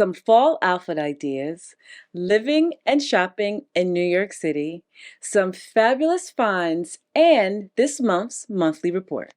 some fall outfit ideas, living and shopping in New York City, some fabulous finds, and this month's monthly report.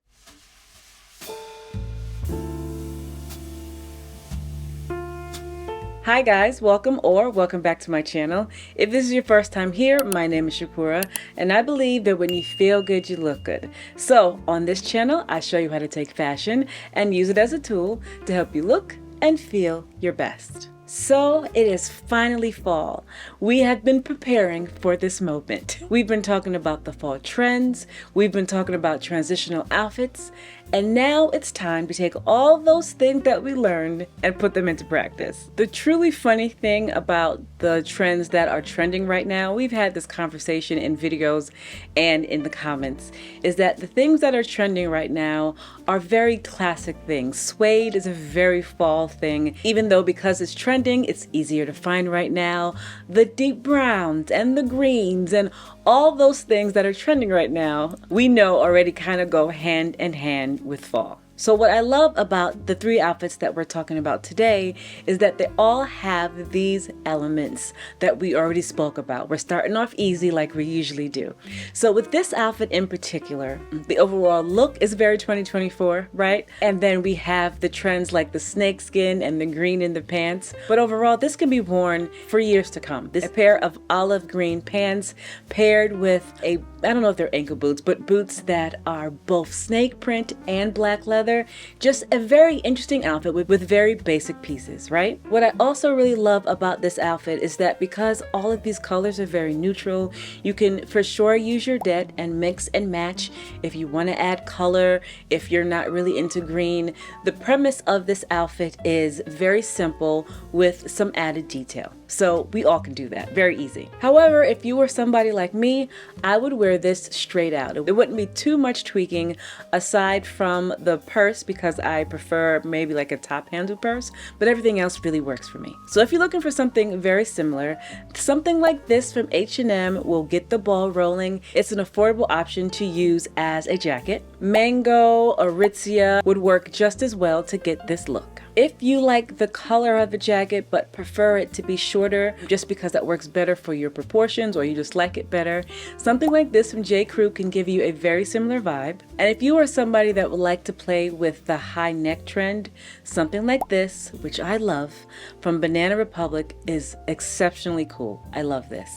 Hi guys, welcome back to my channel. If this is your first time here, my name is Kura, and I believe that when you feel good, you look good. So on this channel, I show you how to take fashion and use it as a tool to help you look and feel your best. So it is finally fall. We have been preparing for this moment. We've been talking about the fall trends, we've been talking about transitional outfits, and now it's time to take all those things that we learned and put them into practice. The truly funny thing about the trends that are trending right now, we've had this conversation in videos and in the comments, is that the things that are trending right now are very classic things. Suede is a very fall thing, even though because it's trending, it's easier to find right now. The deep browns and the greens and all those things that are trending right now, we know already kind of go hand in hand with fall. So what I love about the three outfits that we're talking about today is that they all have these elements that we already spoke about. We're starting off easy like we usually do. So with this outfit in particular, the overall look is very 2024, right? And then we have the trends like the snakeskin and the green in the pants. But overall, this can be worn for years to come. This pair of olive green pants paired with I don't know if they're ankle boots, but boots that are both snake print and black leather. Just a very interesting outfit with very basic pieces, right? What I also really love about this outfit is that because all of these colors are very neutral, you can for sure use your D.E.T and mix and match if you want to add color, if you're not really into green. The premise of this outfit is very simple with some added detail. So we all can do that, very easy. However, if you were somebody like me, I would wear this straight out. It wouldn't be too much tweaking aside from the purse, because I prefer maybe like a top handle purse, but everything else really works for me. So if you're looking for something very similar, something like this from H&M will get the ball rolling. It's an affordable option to use as a jacket. Mango, Aritzia would work just as well to get this look. If you like the color of the jacket but prefer it to be shorter just because that works better for your proportions or you just like it better, something like this from J. Crew can give you a very similar vibe. And if you are somebody that would like to play with the high neck trend, something like this, which I love, from Banana Republic is exceptionally cool. I love this.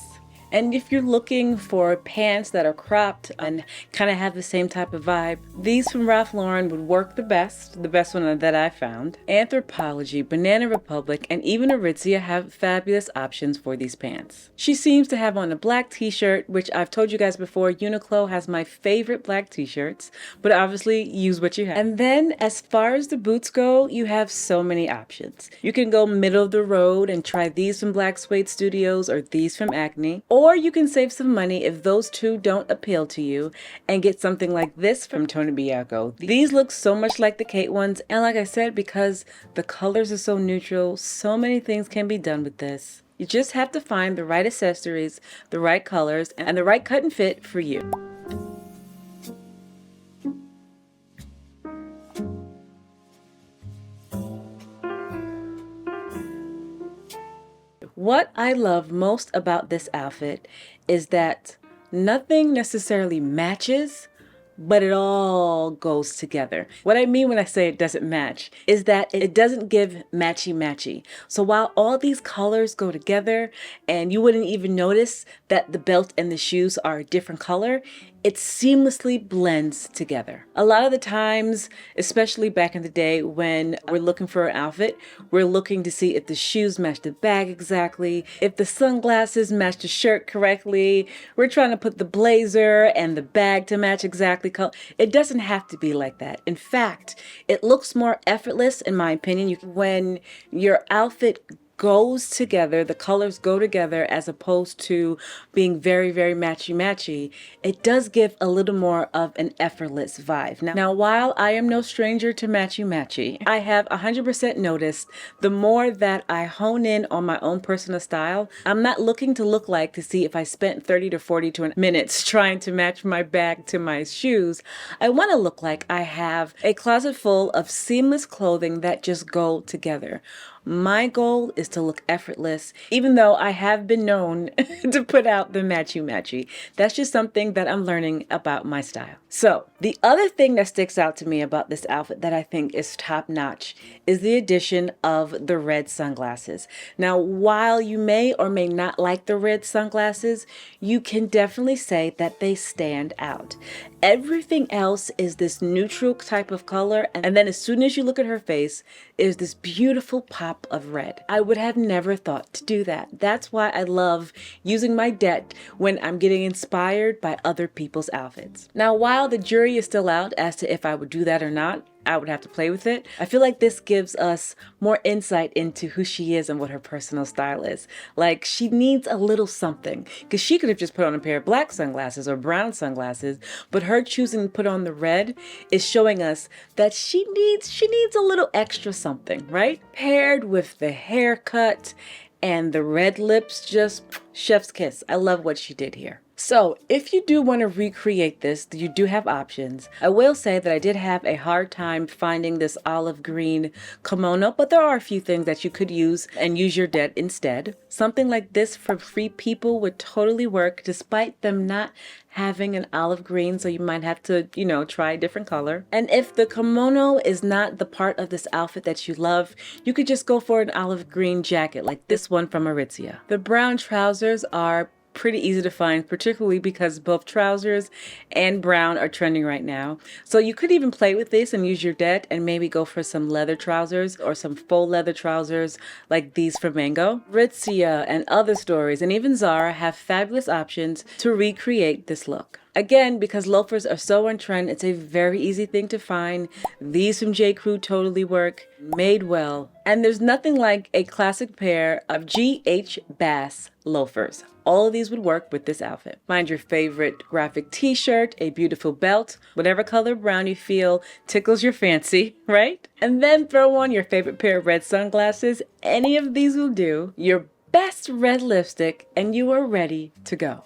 And if you're looking for pants that are cropped and kind of have the same type of vibe, these from Ralph Lauren would work the best one that I found. Anthropologie, Banana Republic, and even Aritzia have fabulous options for these pants. She seems to have on a black t-shirt, which I've told you guys before, Uniqlo has my favorite black t-shirts, but obviously use what you have. And then as far as the boots go, you have so many options. You can go middle of the road and try these from Black Suede Studios or these from Acne. Or you can save some money if those two don't appeal to you and get something like this from Tony Bianco. These look so much like the Kate ones, and like I said, because the colors are so neutral, so many things can be done with this. You just have to find the right accessories, the right colors, and the right cut and fit for you. What I love most about this outfit is that nothing necessarily matches, but it all goes together. What I mean when I say it doesn't match is that it doesn't give matchy-matchy. So while all these colors go together and you wouldn't even notice that the belt and the shoes are a different color, it seamlessly blends together. A lot of the times, especially back in the day when we're looking for an outfit, we're looking to see if the shoes match the bag exactly, if the sunglasses match the shirt correctly. We're trying to put the blazer and the bag to match exactly. It doesn't have to be like that. In fact, it looks more effortless, in my opinion, when your outfit goes together, the colors go together, as opposed to being very, very matchy-matchy. It does give a little more of an effortless vibe. Now, while I am no stranger to matchy-matchy, I have 100% noticed the more that I hone in on my own personal style, I'm not looking to look like to see if I spent 30 to 42 minutes trying to match my bag to my shoes. I want to look like I have a closet full of seamless clothing that just go together. My goal is to look effortless, even though I have been known to put out the matchy-matchy. That's just something that I'm learning about my style. So the other thing that sticks out to me about this outfit that I think is top-notch is the addition of the red sunglasses. Now, while you may or may not like the red sunglasses, you can definitely say that they stand out. Everything else is this neutral type of color, and then as soon as you look at her face, is this beautiful pop of red. I would have never thought to do that. That's why I love using my D.E.T when I'm getting inspired by other people's outfits. Now, while the jury is still out as to if I would do that or not, I would have to play with it. I feel like this gives us more insight into who she is and what her personal style is. Like, she needs a little something, because she could have just put on a pair of black sunglasses or brown sunglasses, but her choosing to put on the red is showing us that she needs a little extra something, right? Paired with the haircut and the red lips, just chef's kiss. I love what she did here. So if you do want to recreate this, you do have options. I will say that I did have a hard time finding this olive green kimono, but there are a few things that you could use and use your D.E.T instead. Something like this for Free People would totally work, despite them not having an olive green, so you might have to, try a different color. And if the kimono is not the part of this outfit that you love, you could just go for an olive green jacket like this one from Aritzia. The brown trousers are pretty easy to find, particularly because both trousers and brown are trending right now. So you could even play with this and use your D.E.T and maybe go for some leather trousers or some faux leather trousers like these from Mango. Aritzia and other stores and even Zara have fabulous options to recreate this look. Again, because loafers are so on trend, it's a very easy thing to find. These from J.Crew totally work, made well. And there's nothing like a classic pair of G.H. Bass loafers. All of these would work with this outfit. Find your favorite graphic t-shirt, a beautiful belt, whatever color brown you feel tickles your fancy, right? And then throw on your favorite pair of red sunglasses. Any of these will do. Your best red lipstick, and you are ready to go.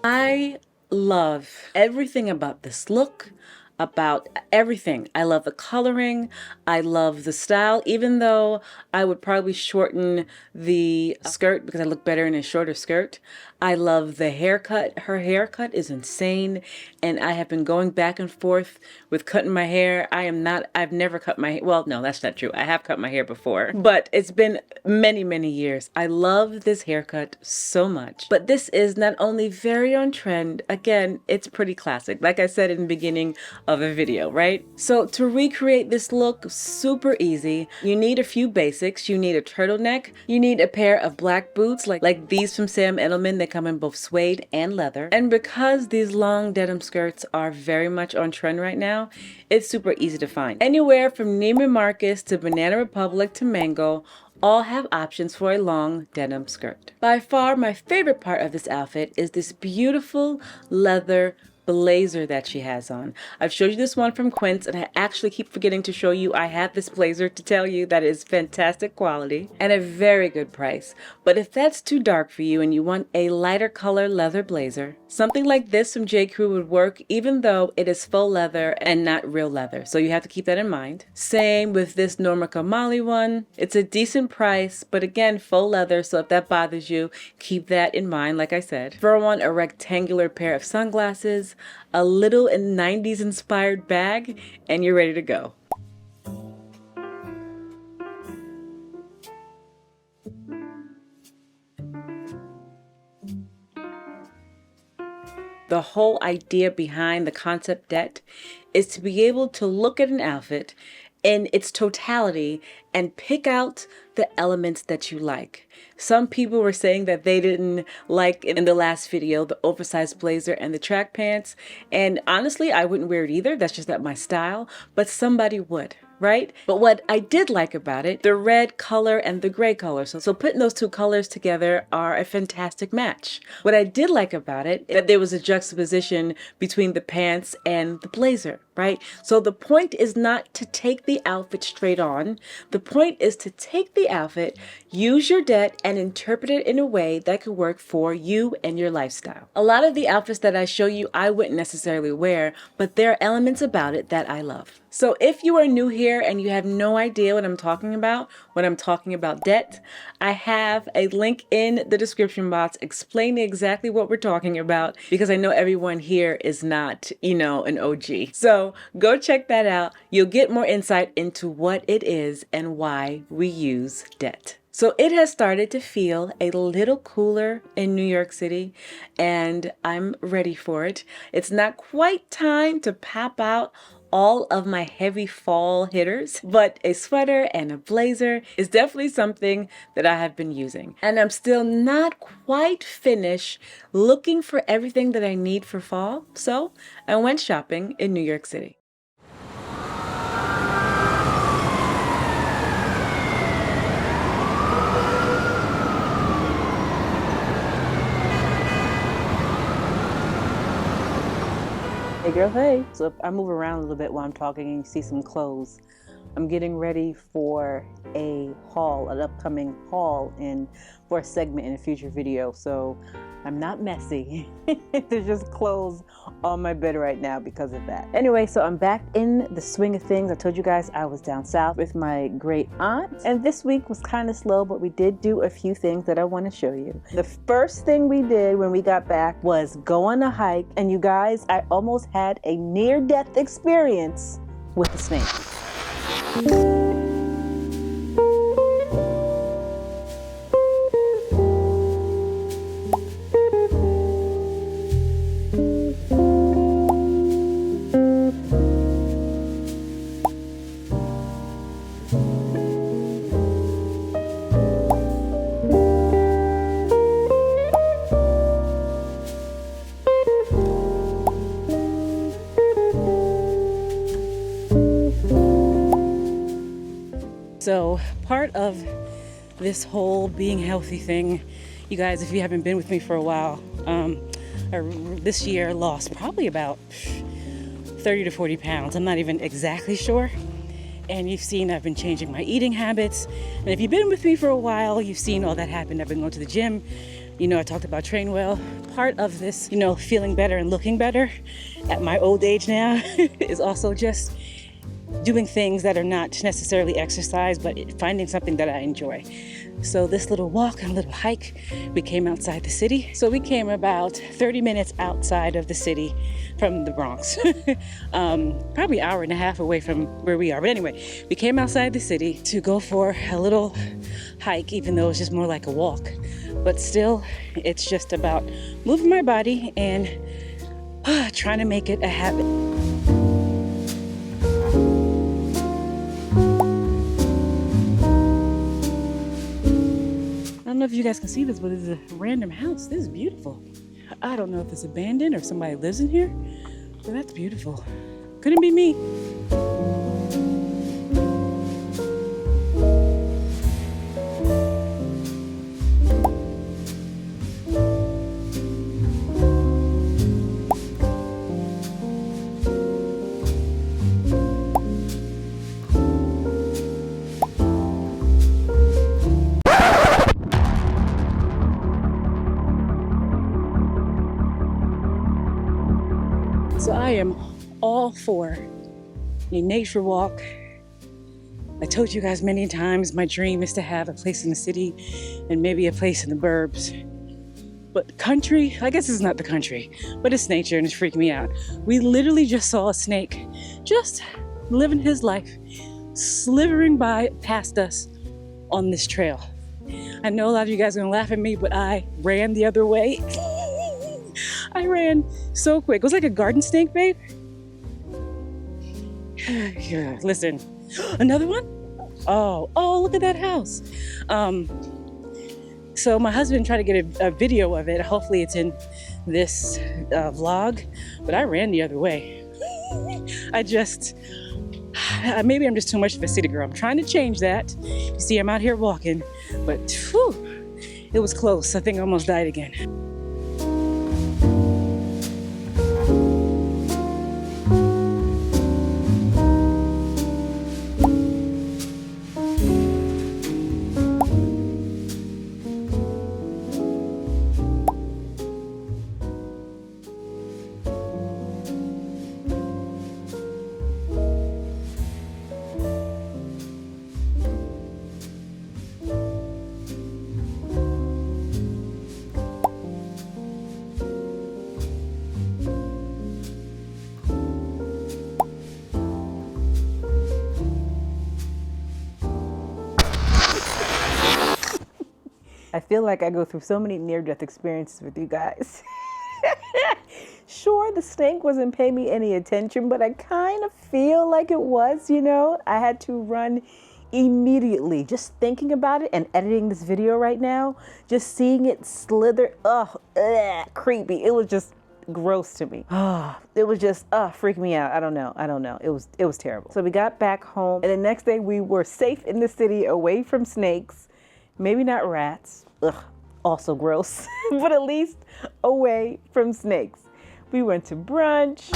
I love everything about this look, about everything. I love the coloring. I love the style, even though I would probably shorten the skirt because I look better in a shorter skirt. I love the haircut. Her haircut is insane, and I have been going back and forth with cutting my hair. I've never cut my hair. Well, no, that's not true. I have cut my hair before, but it's been many, many years. I love this haircut so much. But this is not only very on trend, again, it's pretty classic, like I said in the beginning of a video, right? So to recreate this look, super easy. You need a few basics. You need a turtleneck. You need a pair of black boots like these from Sam Edelman. They come in both suede and leather. And because these long denim skirts are very much on trend right now, it's super easy to find. Anywhere from Neiman Marcus to Banana Republic to Mango, all have options for a long denim skirt. By far, my favorite part of this outfit is this beautiful leather blazer that she has on. I've showed you this one from Quince, and I actually keep forgetting to show you I have this blazer to tell you that is fantastic quality and a very good price. But if that's too dark for you and you want a lighter color leather blazer, something like this from J.Crew would work, even though it is faux leather and not real leather. So you have to keep that in mind. Same with this Norma Kamali one. It's a decent price, but again, faux leather. So if that bothers you, keep that in mind. Like I said, throw on a rectangular pair of sunglasses, a little 90s inspired bag, and you're ready to go. The whole idea behind the concept D.E.T is to be able to look at an outfit in its totality and pick out the elements that you like. Some people were saying that they didn't like, in the last video, the oversized blazer and the track pants. And honestly, I wouldn't wear it either. That's just not my style. But somebody would. right? But what I did like about it, the red color and the gray color. So putting those two colors together are a fantastic match. What I did like about it, that there was a juxtaposition between the pants and the blazer, right? So the point is not to take the outfit straight on. The point is to take the outfit, use your D.E.T, and interpret it in a way that could work for you and your lifestyle. A lot of the outfits that I show you, I wouldn't necessarily wear, but there are elements about it that I love. So if you are new here and you have no idea what I'm talking about when I'm talking about D.E.T, I have a link in the description box explaining exactly what we're talking about, because I know everyone here is not, an OG. So go check that out. You'll get more insight into what it is and why we use D.E.T. So it has started to feel a little cooler in New York City, and I'm ready for it. It's not quite time to pop out all of my heavy fall hitters, but a sweater and a blazer is definitely something that I have been using. And I'm still not quite finished looking for everything that I need for fall, so I went shopping in New York City. Hey girl, hey. So if I move around a little bit while I'm talking and you see some clothes, I'm getting ready for a haul, an upcoming haul for a segment in a future video. So I'm not messy. There's just clothes on my bed right now because of that. Anyway, so I'm back in the swing of things. I told you guys I was down south with my great aunt, and this week was kind of slow, but we did do a few things that I want to show you. The first thing we did when we got back was go on a hike, and you guys, I almost had a near-death experience with a snake. So part of this whole being healthy thing, you guys, if you haven't been with me for a while, this year lost probably about 30 to 40 pounds. I'm not even exactly sure. And you've seen I've been changing my eating habits. And if you've been with me for a while, you've seen all that happen. I've been going to the gym. I talked about train well. Part of this, feeling better and looking better at my old age now is also just doing things that are not necessarily exercise, but finding something that I enjoy. So this little walk and little hike, we came outside the city. So we came about 30 minutes outside of the city from the Bronx. Probably an hour and a half away from where we are. But anyway, we came outside the city to go for a little hike, even though it's just more like a walk. But still, it's just about moving my body and trying to make it a habit. I don't know if you guys can see this, but this is a random house. This is beautiful. I don't know if it's abandoned or if somebody lives in here, but that's beautiful. Couldn't be me. So I am all for a nature walk. I told you guys many times my dream is to have a place in the city and maybe a place in the burbs. But country, I guess it's not the country, but it's nature and it's freaking me out. We literally just saw a snake just living his life, slithering by past us on this trail. I know a lot of you guys are gonna laugh at me, but I ran the other way. I ran so quick. It was like a garden snake, babe. Yeah, listen, another one? Oh, look at that house. So my husband tried to get a video of it. Hopefully it's in this vlog, but I ran the other way. I just Maybe I'm just too much of a city girl. I'm trying to change that. You see, I'm out here walking, but whew, it was close. I think I almost died again. I feel like I go through so many near-death experiences with you guys. Sure, the snake wasn't paying me any attention, but I kind of feel like it was, you know? I had to run immediately. Just thinking about it and editing this video right now, just seeing it slither, creepy. It was just gross to me. It was just freaking me out. I don't know. It was terrible. So we got back home, and the next day we were safe in the city, away from snakes. Maybe not rats, also gross, but at least away from snakes. We went to brunch.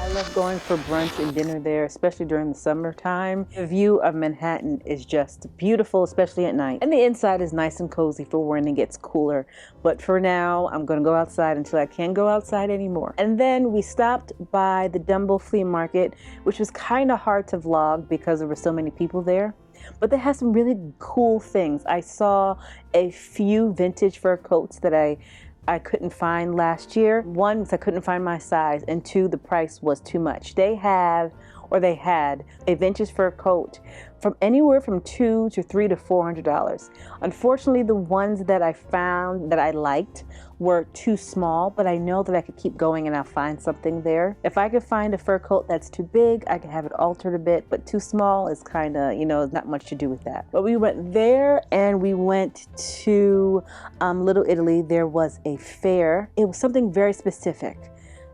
I love going for brunch and dinner there, especially during the summertime. The view of Manhattan is just beautiful, especially at night. And the inside is nice and cozy for when it gets cooler. But for now, I'm gonna go outside until I can't go outside anymore. And then we stopped by the Dumbo Flea Market, which was kind of hard to vlog because there were so many people there. But they had some really cool things. I saw a few vintage fur coats that I couldn't find last year. One, I couldn't find my size, and two, the price was too much. They had a vintage fur coat from anywhere from $200 to $300 to $400. Unfortunately, the ones that I found that I liked were too small, but I know that I could keep going and I'll find something there. If I could find a fur coat that's too big, I could have it altered a bit, but too small is kind of, not much to do with that. But we went there and we went to Little Italy. There was a fair. It was something very specific.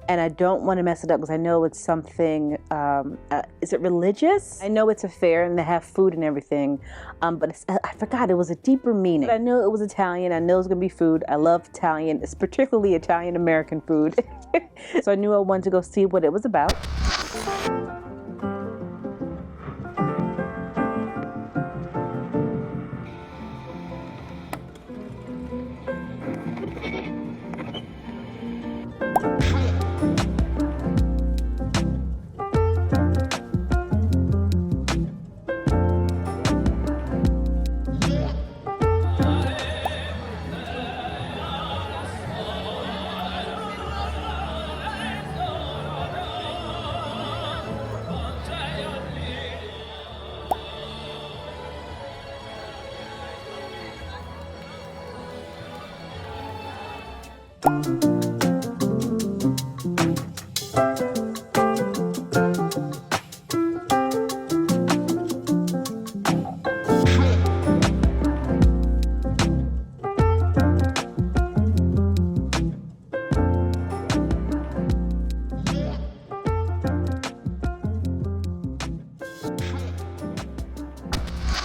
And I don't want to mess it up because I know it's something, is it religious? I know it's a fair and they have food and everything, but I forgot, it was a deeper meaning. But I know it was Italian, I know it was going to be food. I love Italian, it's particularly Italian-American food. So I knew I wanted to go see what it was about.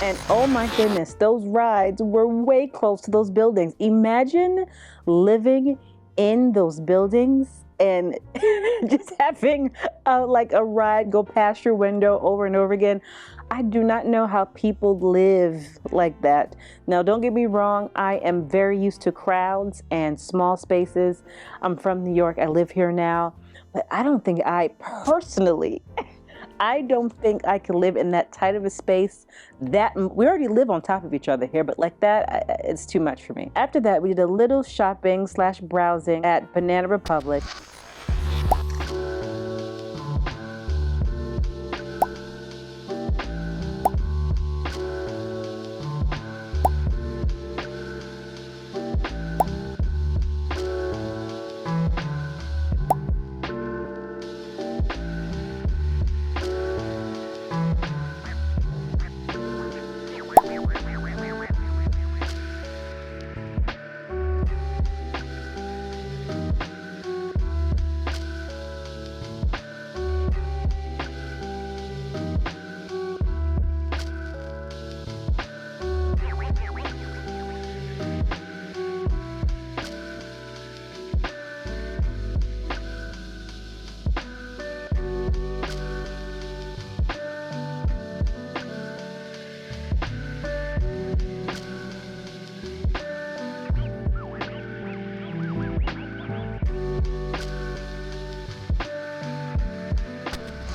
And oh my goodness, those rides were way close to those buildings. Imagine living in those buildings and just having a ride go past your window over and over again. I do not know how people live like that. Now, don't get me wrong, I am very used to crowds and small spaces. I'm from New York, I live here now, but I don't think I I don't think I can live in that tight of a space. That we already live on top of each other here, but like that, it's too much for me. After that, we did a little shopping / browsing at Banana Republic.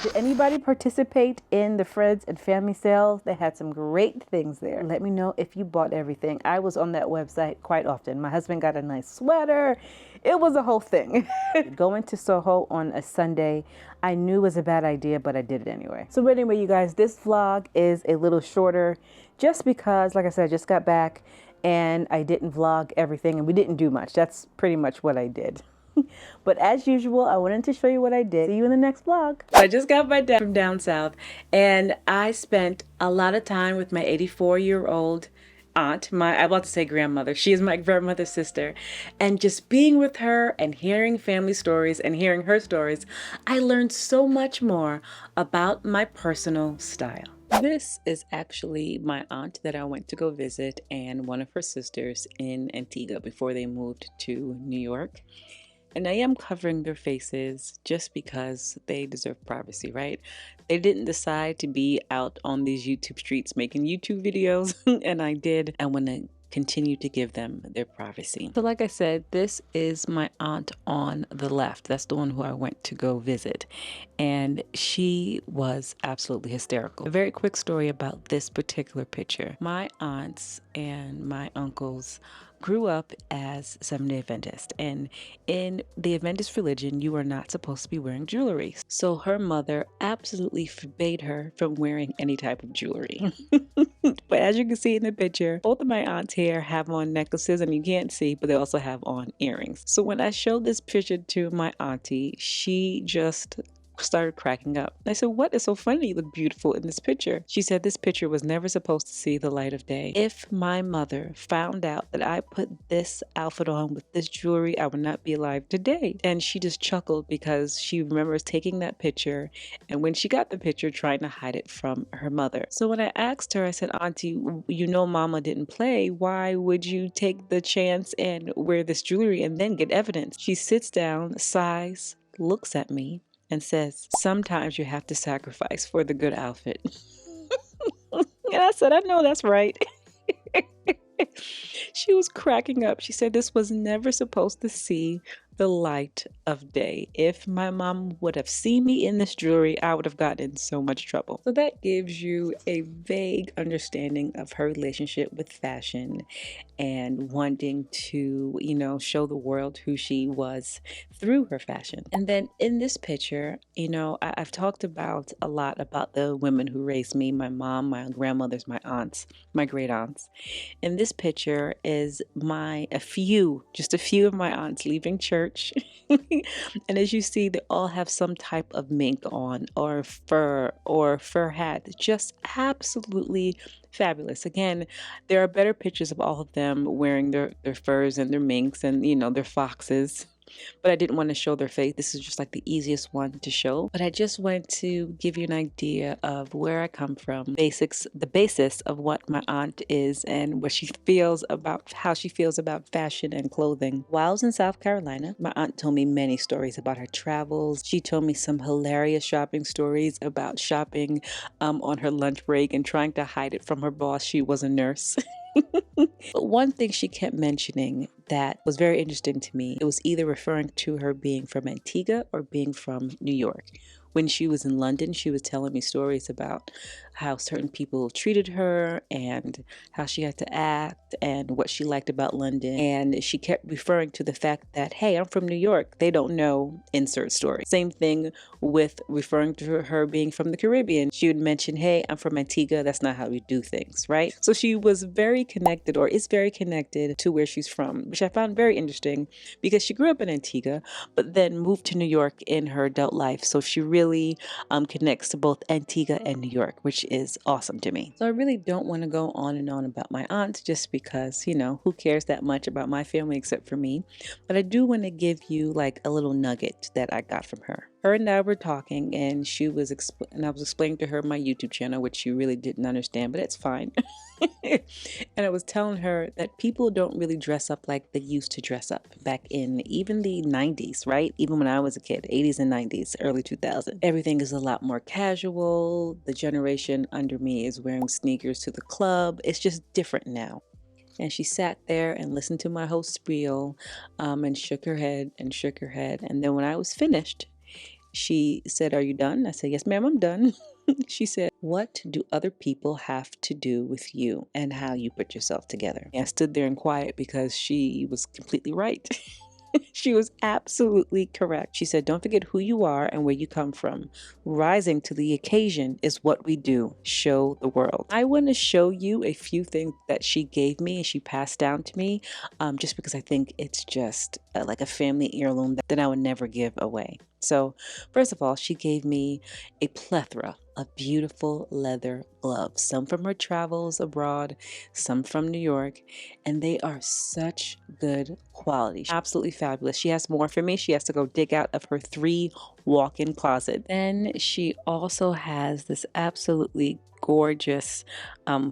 Did anybody participate in the Friends and Family sales? They had some great things there. Let me know if you bought everything. I was on that website quite often. My husband got a nice sweater. It was a whole thing. Going to Soho on a Sunday, I knew was a bad idea, but I did it anyway. So anyway, you guys, this vlog is a little shorter just because, like I said, I just got back and I didn't vlog everything and we didn't do much. That's pretty much what I did. But as usual, I wanted to show you what I did. See you in the next vlog. I just got my dad from down south and I spent a lot of time with my 84-year-old aunt, I'm about to say grandmother. She is my grandmother's sister. And just being with her and hearing family stories and hearing her stories, I learned so much more about my personal style. This is actually my aunt that I went to go visit and one of her sisters in Antigua before they moved to New York. And I am covering their faces just because they deserve privacy, right? They didn't decide to be out on these YouTube streets making YouTube videos, and I did. I want to continue to give them their privacy. So like I said, this is my aunt on the left. That's the one who I went to go visit. And she was absolutely hysterical. A very quick story about this particular picture. My aunts and my uncles grew up as Seventh-day Adventist, and in the Adventist religion you are not supposed to be wearing jewelry. So her mother absolutely forbade her from wearing any type of jewelry. But as you can see in the picture, both of my aunts here have on necklaces, and you can't see, but they also have on earrings. So when I showed this picture to my auntie, she just started cracking up. I said, "What is so funny? You look beautiful in this picture." She said this picture was never supposed to see the light of day. If my mother found out that I put this outfit on with this jewelry, I would not be alive today. And she just chuckled because she remembers taking that picture and when she got the picture trying to hide it from her mother. So when I asked her, I said, "Auntie, you know mama didn't play. Why would you take the chance and wear this jewelry and then get evidence?" She sits down, sighs, looks at me, and says, "Sometimes you have to sacrifice for the good outfit." And I said, "I know that's right." She was cracking up. She said this was never supposed to see the light of day. If my mom would have seen me in this jewelry, I would have gotten in so much trouble. So that gives you a vague understanding of her relationship with fashion and wanting to, you know, show the world who she was through her fashion. And then in this picture, you know, I've talked about a lot about the women who raised me, my mom, my grandmothers, my aunts, my great aunts. In this picture is just a few of my aunts leaving church. And as you see, they all have some type of mink on or fur hat. Just absolutely fabulous. Again, there are better pictures of all of them wearing their furs and their minks and, you know, their foxes. But I didn't want to show their face. This is just like the easiest one to show. But I just wanted to give you an idea of where I come from, the basis of what my aunt is and what she feels about, how she feels about fashion and clothing. While I was in South Carolina, my aunt told me many stories about her travels. She told me some hilarious shopping stories about shopping on her lunch break and trying to hide it from her boss. She was a nurse. But one thing she kept mentioning that was very interesting to me. It was either referring to her being from Antigua or being from New York. When she was in London, she was telling me stories about how certain people treated her and how she had to act and what she liked about London. And she kept referring to the fact that, hey, I'm from New York. They don't know insert story. Same thing with referring to her being from the Caribbean. She would mention, hey, I'm from Antigua. That's not how we do things, right? So she was very connected, or is very connected to where she's from, which I found very interesting because she grew up in Antigua, but then moved to New York in her adult life. So she really connects to both Antigua and New York, which is awesome to me. So I really don't want to go on and on about my aunt just because, you know, who cares that much about my family except for me? But I do want to give you like a little nugget that I got from her. Her and I were talking, and I was explaining to her my YouTube channel, which she really didn't understand, but it's fine. And I was telling her that people don't really dress up like they used to dress up back in even the 90s, right? Even when I was a kid, 80s and 90s, early 2000s. Everything is a lot more casual. The generation under me is wearing sneakers to the club. It's just different now. And she sat there and listened to my whole spiel and shook her head and shook her head. And then when I was finished, she said, "Are you done?" I said, "Yes, ma'am, I'm done." She said, "What do other people have to do with you and how you put yourself together?" And I stood there in quiet because she was completely right. She was absolutely correct. She said, "Don't forget who you are and where you come from. Rising to the occasion is what we do. Show the world." I want to show you a few things that she gave me and she passed down to me just because I think it's just like a family heirloom that I would never give away. So first of all, she gave me a plethora of beautiful leather gloves, some from her travels abroad, some from New York, and they are such good quality. Absolutely fabulous. She has more for me. She has to go dig out of her 3 walk-in closet. Then she also has this absolutely gorgeous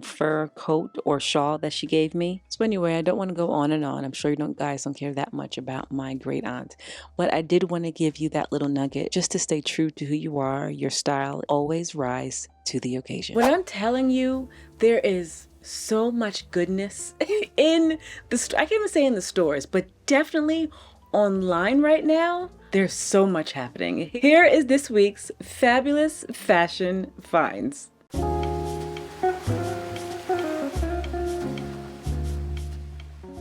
fur coat or shawl that she gave me. So anyway, I don't want to go on and on. I'm sure you guys don't care that much about my great aunt, but I did want to give you that little nugget just to stay true to who you are. Your style always rise to the occasion. When I'm telling you, there is so much goodness in the I can't even say in the stores, but definitely online right now. There's so much happening. Here is this week's fabulous fashion finds.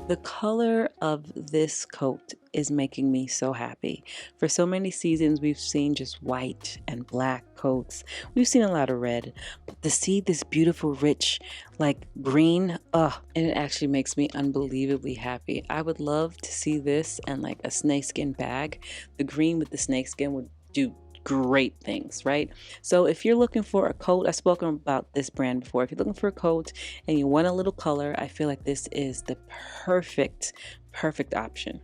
The color of this coat is making me so happy. For so many seasons, we've seen just white and black coats. We've seen a lot of red, but to see this beautiful, rich, like green, and it actually makes me unbelievably happy. I would love to see this and like a snakeskin bag. The green with the snakeskin would do great things, right? So if you're looking for a coat, I've spoken about this brand before. If you're looking for a coat and you want a little color, I feel like this is the perfect option.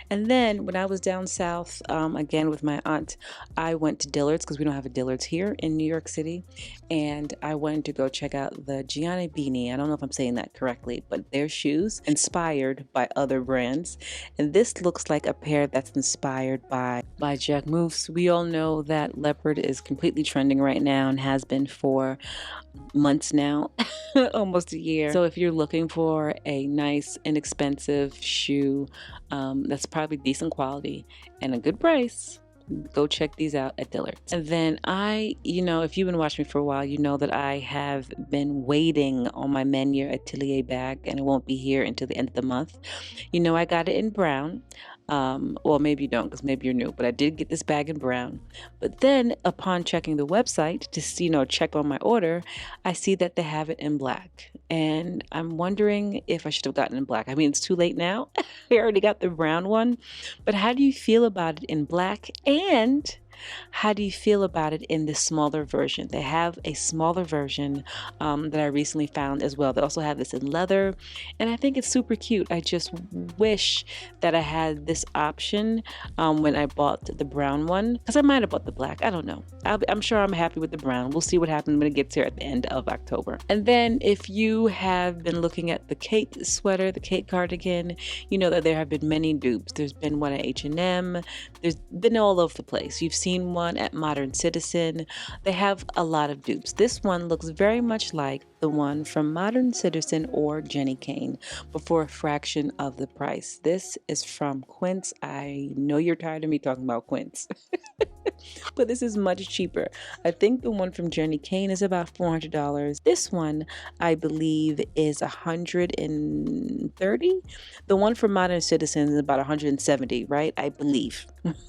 And then when I was down south, again with my aunt, I went to Dillard's because we don't have a Dillard's here in New York City. And I wanted to go check out the Gianni Beanie. I don't know if I'm saying that correctly, but their shoes inspired by other brands. And this looks like a pair that's inspired by Jack Moves. We all know that leopard is completely trending right now and has been for months now, almost a year. So if you're looking for a nice, inexpensive shoe that's probably decent quality and a good price, go check these out at Dillard's. And then if you've been watching me for a while, you know that I have been waiting on my Menier Atelier bag, and it won't be here until the end of the month. I got it in brown. Well, maybe you don't because maybe you're new, but I did get this bag in brown. But then upon checking the website to check on my order, I see that they have it in black. And I'm wondering if I should have gotten it in black. I mean, it's too late now. I already got the brown one. But how do you feel about it in black? And how do you feel about it in this smaller version? They have a smaller version that I recently found as well. They also have this in leather, and I think it's super cute. I just wish that I had this option when I bought the brown one, because I might have bought the black. I don't know. I'm sure I'm happy with the brown. We'll see what happens when it gets here at the end of October. And then if you have been looking at the Kate sweater, the Kate cardigan, you know that there have been many dupes. There's been one at H&M. There's been all over the place. You've seen seen one at Modern Citizen. They have a lot of dupes. This one looks very much like the one from Modern Citizen or Jenny Kane, but for a fraction of the price. This is from Quince. I know you're tired of me talking about Quince, but this is much cheaper. I think the one from Jenny Kane is about $400. This one, I believe, is $130. The one from Modern Citizen is about $170, right? I believe.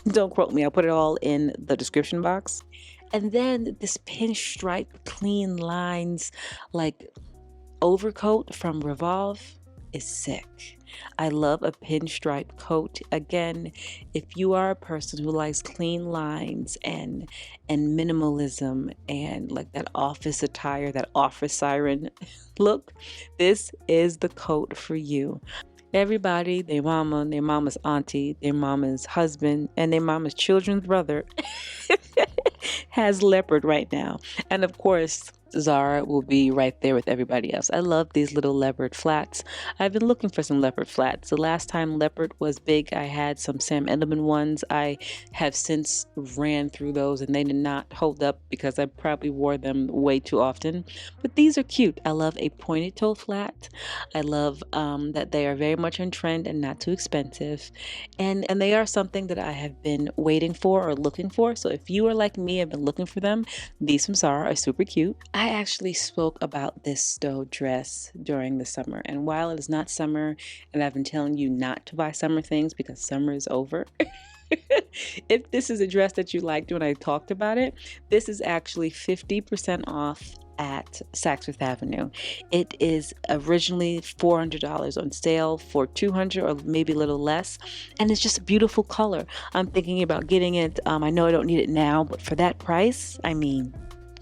Don't quote me. I'll put it all in the description box. And then this pinstripe, clean lines, like overcoat from Revolve is sick. I love a pinstripe coat. Again, if you are a person who likes clean lines and minimalism and like that office attire, that office siren look, this is the coat for you. Everybody, their mama, their mama's auntie, their mama's husband, and their mama's children's brother has leopard right now. And of course, Zara will be right there with everybody else. I love these little leopard flats. I've been looking for some leopard flats. The last time leopard was big, I had some Sam Edelman ones. I have since ran through those and they did not hold up because I probably wore them way too often. But these are cute. I love a pointed toe flat. I love that they are very much on trend and not too expensive. And they are something that I have been waiting for or looking for. So if you are like me, I've been looking for them. These from Zara are super cute. I actually spoke about this Stowe dress during the summer, and while it is not summer and I've been telling you not to buy summer things because summer is over, if this is a dress that you liked when I talked about it, this is actually 50% off at Saks Fifth Avenue. It is originally $400 on sale for $200 or maybe a little less, and it's just a beautiful color. I'm thinking about getting it. I know I don't need it now, but for that price, I mean,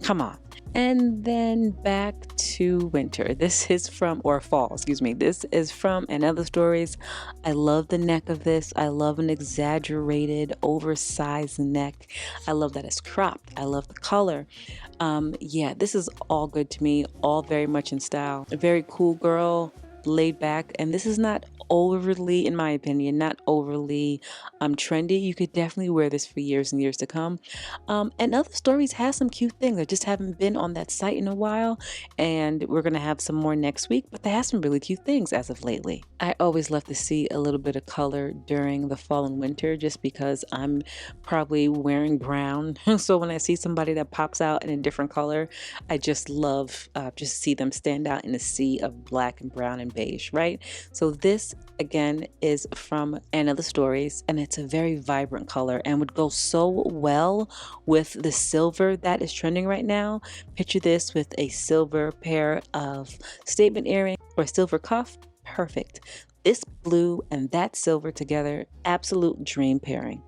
come on. And then back to winter. This is from, or fall, excuse me. This is from Another Stories. I love the neck of this. I love an exaggerated, oversized neck. I love that it's cropped. I love the color. Yeah, this is all good to me. All very much in style. A very cool girl, laid back, and this is not overly, in my opinion, not overly trendy. You could definitely wear this for years and years to come. And Other Stories has some cute things. I just haven't been on that site in a while, and we're gonna have some more next week, but they have some really cute things as of lately. I always love to see a little bit of color during the fall and winter just because I'm probably wearing brown. So when I see somebody that pops out in a different color, I just love just see them stand out in a sea of black and brown and beige, right? So this again is from Another Stories, and it's a very vibrant color and would go so well with the silver that is trending right now. Picture this with a silver pair of statement earrings or silver cuff. Perfect. This blue and that silver together, absolute dream pairing.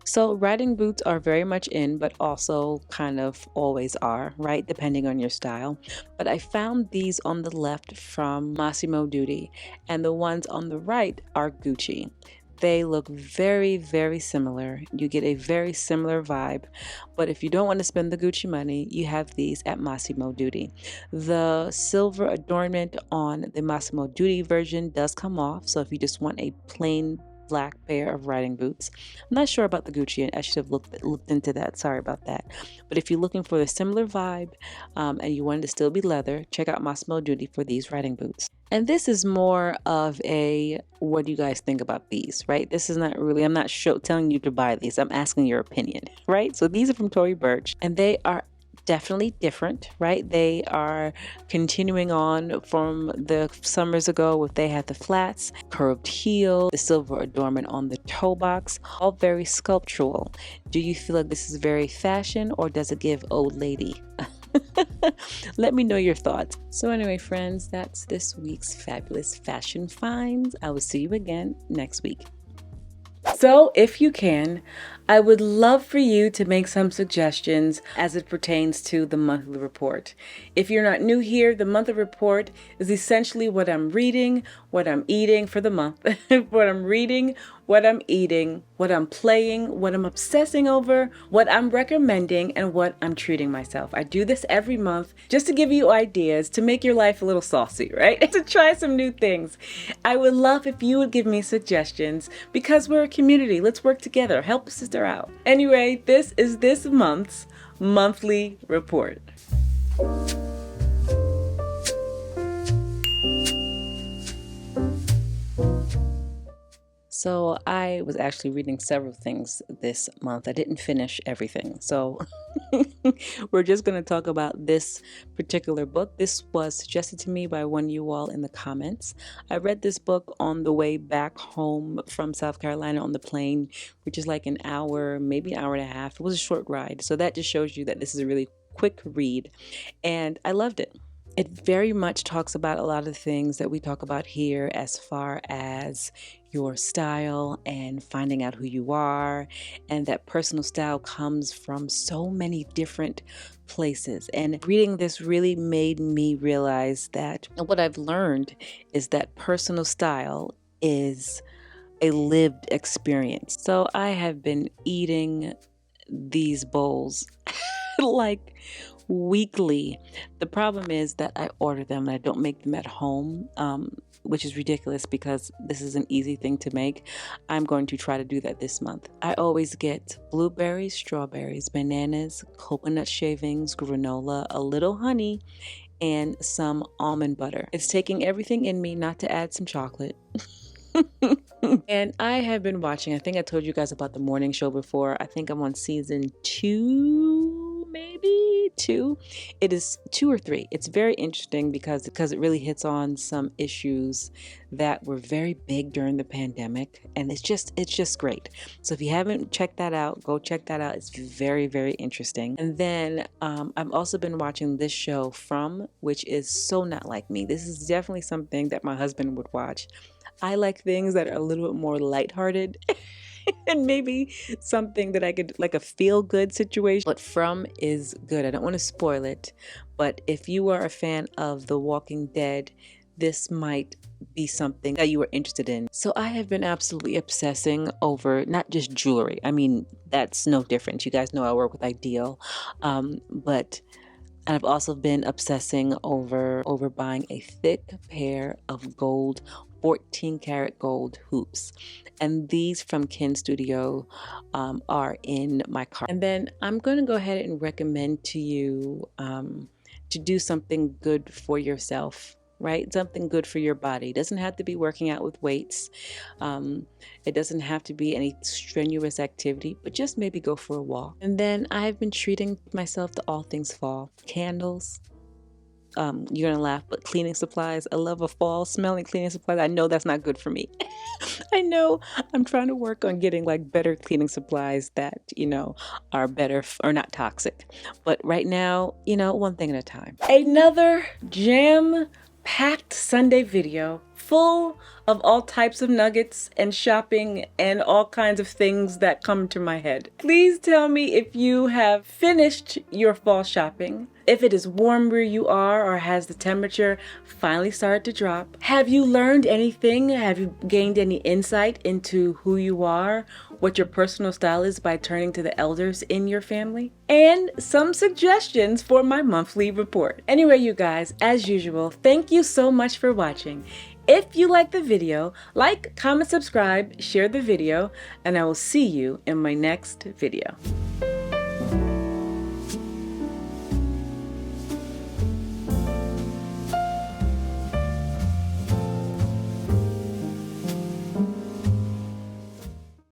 So riding boots are very much in, but also kind of always are, right? Depending on your style. But I found these on the left from Massimo Dutti, and the ones on the right are Gucci. They look very, very similar. You get a very similar vibe. But if you don't want to spend the Gucci money, you have these at Massimo Dutti. The silver adornment on the Massimo Dutti version does come off. So if you just want a plain black pair of riding boots. I'm not sure about the Gucci. I should have looked into that. Sorry about that. But if you're looking for a similar vibe and you want it to still be leather, check out Massimo Dutti for these riding boots. And this is more of a, what do you guys think about these, right? This is not really, I'm not telling you to buy these. I'm asking your opinion, right? So these are from Tory Burch, and they are definitely different, right? They are continuing on from the summers ago with they had the flats, curved heel, the silver adornment on the toe box, all very sculptural. Do you feel like this is very fashion or does it give old lady? Let me know your thoughts. So anyway, friends, that's this week's fabulous fashion finds. I will see you again next week. So if you can, I would love for you to make some suggestions as it pertains to the monthly report. If you're not new here, the monthly report is essentially what I'm reading, what I'm eating for the month, what I'm reading, what I'm eating, what I'm playing, what I'm obsessing over, what I'm recommending, and what I'm treating myself. I do this every month just to give you ideas to make your life a little saucy, right? To try some new things. I would love if you would give me suggestions because we're a community. Let's work together. Help a sister out. Anyway, this is this month's monthly report. So I was actually reading several things this month. I didn't finish everything. So we're just going to talk about this particular book. This was suggested to me by one of you all in the comments. I read this book on the way back home from South Carolina on the plane, which is like an hour, maybe an hour and a half. It was a short ride. So that just shows you that this is a really quick read. And I loved it. It very much talks about a lot of things that we talk about here as far as your style and finding out who you are, and that personal style comes from so many different places. And reading this really made me realize that what I've learned is that personal style is a lived experience. So I have been eating these bowls like weekly. The problem is that I order them and I don't make them at home, which is ridiculous because this is an easy thing to make. I'm going to try to do that this month. I always get blueberries, strawberries, bananas, coconut shavings, granola, a little honey, and some almond butter. It's taking everything in me not to add some chocolate. And I have been watching, I think I told you guys about the morning show before. I think I'm on season 2, maybe 2. It is 2 or 3. It's very interesting because it really hits on some issues that were very big during the pandemic, and it's just great. So if you haven't checked that out, go check that out. It's very, very interesting. And then I've also been watching this show From, which is so not like me. This is definitely something that my husband would watch. I like things that are a little bit more lighthearted and maybe something that I could, like a feel-good situation. But From is good. I don't want to spoil it, but if you are a fan of The Walking Dead, this might be something that you are interested in. So I have been absolutely obsessing over not just jewelry. I mean, that's no different. You guys know I work with Ideal, but I've also been obsessing over buying a thick pair of gold 14 karat gold hoops, and these from Ken Studio are in my cart. And then I'm going to go ahead and recommend to you to do something good for yourself, right? Something good for your body. It doesn't have to be working out with weights. It doesn't have to be any strenuous activity, but just maybe go for a walk. And then I've been treating myself to all things fall. Candles. You're gonna laugh, but cleaning supplies. I love a fall smelling cleaning supplies. I know that's not good for me. I know I'm trying to work on getting like better cleaning supplies that, are better or not toxic. But right now, one thing at a time. Another jam-packed Sunday video full of all types of nuggets and shopping and all kinds of things that come to my head. Please tell me if you have finished your fall shopping, if it is warm where you are or has the temperature finally started to drop. Have you learned anything? Have you gained any insight into who you are, what your personal style is by turning to the elders in your family? And some suggestions for my monthly report. Anyway, you guys, as usual, thank you so much for watching. If you like the video, like, comment, subscribe, share the video, and I will see you in my next video.